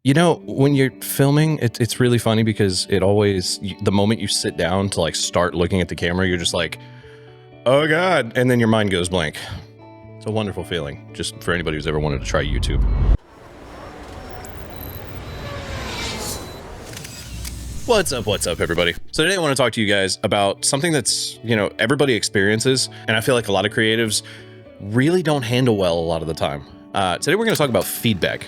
You know, when you're filming, it's really funny because the moment you sit down to like start looking at the camera, you're just like, oh God. And then your mind goes blank. It's a wonderful feeling, just for anybody who's ever wanted to try YouTube. What's up, everybody? So today I want to talk to you guys about something that's, everybody experiences, and I feel like a lot of creatives really don't handle well a lot of the time. Today we're going to talk about feedback.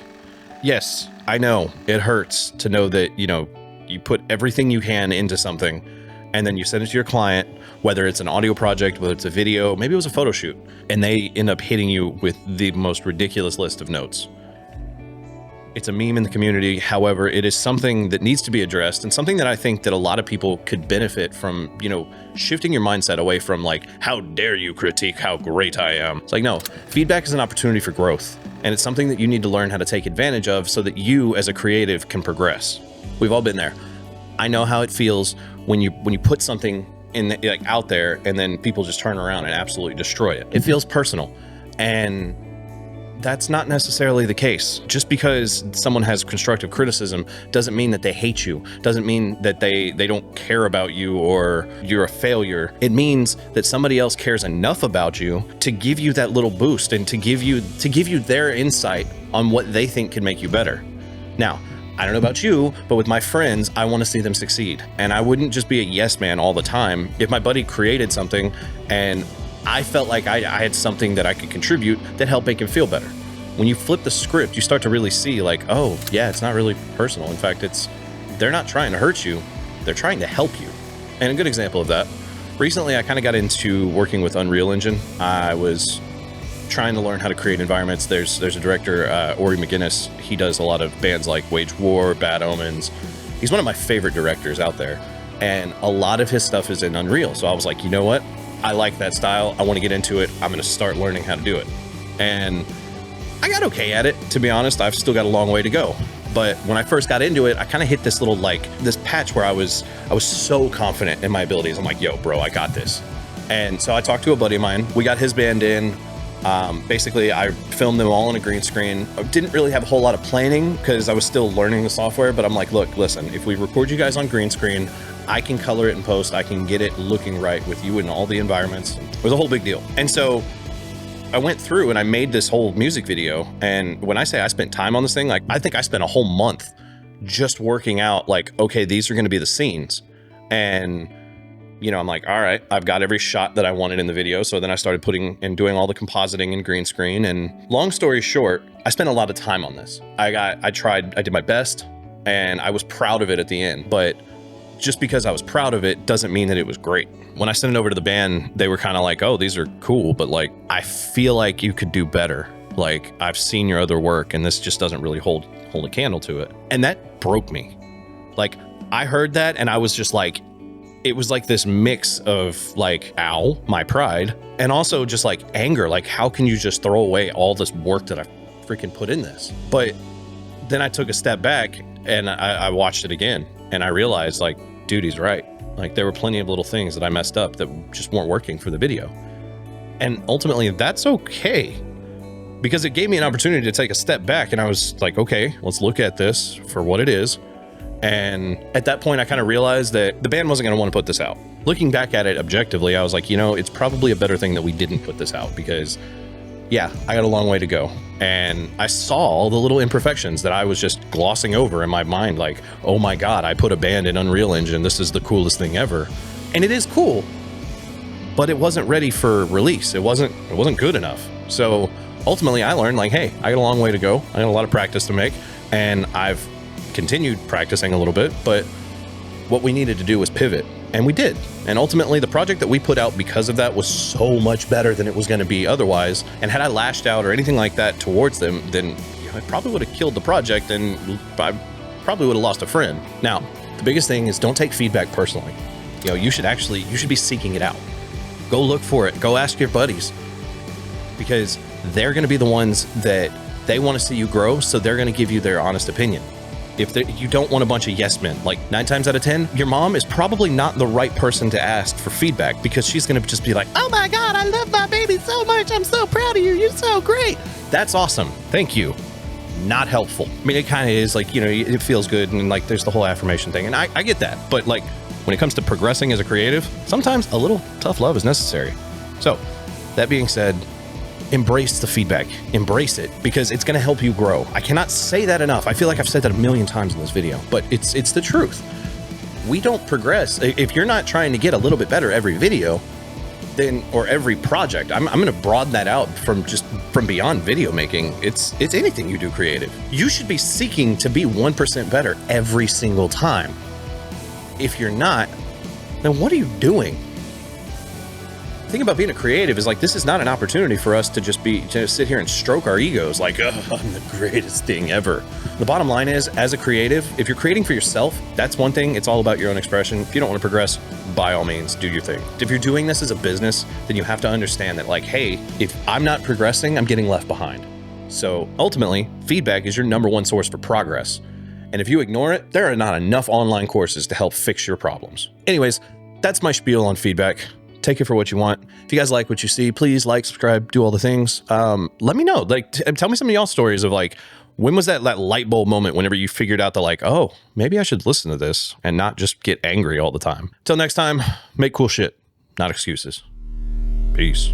Yes, I know it hurts to know that, you put everything you can into something and then you send it to your client, whether it's an audio project, whether it's a video, maybe it was a photo shoot, and they end up hitting you with the most ridiculous list of notes. It's a meme in the community. However, it is something that needs to be addressed and something that I think that a lot of people could benefit from, shifting your mindset away from like, how dare you critique how great I am? It's like, no, feedback is an opportunity for growth. And it's something that you need to learn how to take advantage of so that you as a creative can progress. We've all been there. I know how it feels when you put something out there and then people just turn around and absolutely destroy it. It feels personal. And that's not necessarily the case. Just because someone has constructive criticism doesn't mean that they hate you, doesn't mean that they don't care about you or you're a failure. It means that somebody else cares enough about you to give you that little boost and to give you their insight on what they think can make you better. Now, I don't know about you, but with my friends, I want to see them succeed. And I wouldn't just be a yes man all the time. If my buddy created something and I felt like I had something that I could contribute that helped make him feel better. When you flip the script, you start to really see like, oh yeah, it's not really personal. In fact, they're not trying to hurt you. They're trying to help you. And a good example of that, recently I kind of got into working with Unreal Engine. I was trying to learn how to create environments. There's a director, Ori McGinnis. He does a lot of bands like Wage War, Bad Omens. He's one of my favorite directors out there. And a lot of his stuff is in Unreal. So I was like, you know what? I like that style. I want to get into it. I'm going to start learning how to do it. And I got okay at it, to be honest. I've still got a long way to go. But when I first got into it, I kind of hit this little this patch where I was so confident in my abilities. I'm like, yo, bro, I got this. And so I talked to a buddy of mine. We got his band in. Basically, I filmed them all on a green screen. I didn't really have a whole lot of planning because I was still learning the software. But I'm like, look, listen, if we record you guys on green screen, I can color it in post. I can get it looking right with you in all the environments. It was a whole big deal. And so I went through and I made this whole music video. And when I say I spent time on this thing, like I think I spent a whole month just working out like, okay, these are going to be the scenes. And, I'm like, all right, I've got every shot that I wanted in the video. So then I started putting and doing all the compositing and green screen. And long story short, I spent a lot of time on this. I did my best and I was proud of it at the end. But just because I was proud of it doesn't mean that it was great. When I sent it over to the band, they were kind of like, oh, these are cool, but like, I feel like you could do better. Like, I've seen your other work and this just doesn't really hold a candle to it. And that broke me. Like, I heard that and I was just like, it was like this mix of like, ow, my pride, and also just like anger. Like, how can you just throw away all this work that I freaking put in this? But then I took a step back and I watched it again and I realized like, dude, he's right. Like there were plenty of little things that I messed up that just weren't working for the video. And ultimately that's okay because it gave me an opportunity to take a step back and I was like, okay, let's look at this for what it is. And at that point I kind of realized that the band wasn't going to want to put this out. Looking back at it objectively, I was like, it's probably a better thing that we didn't put this out because yeah, I got a long way to go. And I saw all the little imperfections that I was just glossing over in my mind. Like, oh my God, I put a band in Unreal Engine. This is the coolest thing ever. And it is cool, but it wasn't ready for release. It wasn't good enough. So ultimately I learned like, hey, I got a long way to go. I got a lot of practice to make and I've continued practicing a little bit, but what we needed to do was pivot. And we did. And ultimately the project that we put out because of that was so much better than it was going to be otherwise. And had I lashed out or anything like that towards them, then I probably would have killed the project and I probably would have lost a friend. Now, the biggest thing is don't take feedback personally. You should be seeking it out. Go look for it. Go ask your buddies because they're going to be the ones that they want to see you grow. So they're going to give you their honest opinion. If you don't want a bunch of yes men, like 9 times out of 10, your mom is probably not the right person to ask for feedback because she's going to just be like, oh my God, I love my baby so much. I'm so proud of you. You're so great. That's awesome. Thank you. not helpful. I mean, it kind of is like, you know, it feels good and like there's the whole affirmation thing. And I get that. But like when it comes to progressing as a creative, sometimes a little tough love is necessary. So that being said, embrace the feedback, embrace it, because it's going to help you grow. I cannot say that enough. I feel like I've said that a million times in this video, but it's the truth. We don't progress. If you're not trying to get a little bit better every video, then, or every project, I'm going to broaden that out from beyond video making. It's anything you do creative. You should be seeking to be 1% better every single time. If you're not, then what are you doing? The thing about being a creative is like, this is not an opportunity for us to just sit here and stroke our egos like, oh, I'm the greatest thing ever. The bottom line is, as a creative, if you're creating for yourself, that's one thing. It's all about your own expression. If you don't want to progress, by all means, do your thing. If you're doing this as a business, then you have to understand that like, hey, if I'm not progressing, I'm getting left behind. So ultimately, feedback is your #1 source for progress. And if you ignore it, there are not enough online courses to help fix your problems. Anyways, that's my spiel on feedback. Take it for what you want. If you guys like what you see, please like, subscribe, do all the things. Let me know. Like, tell me some of y'all stories of like, when was that light bulb moment whenever you figured out that like, oh, maybe I should listen to this and not just get angry all the time. Till next time, make cool shit, not excuses. Peace.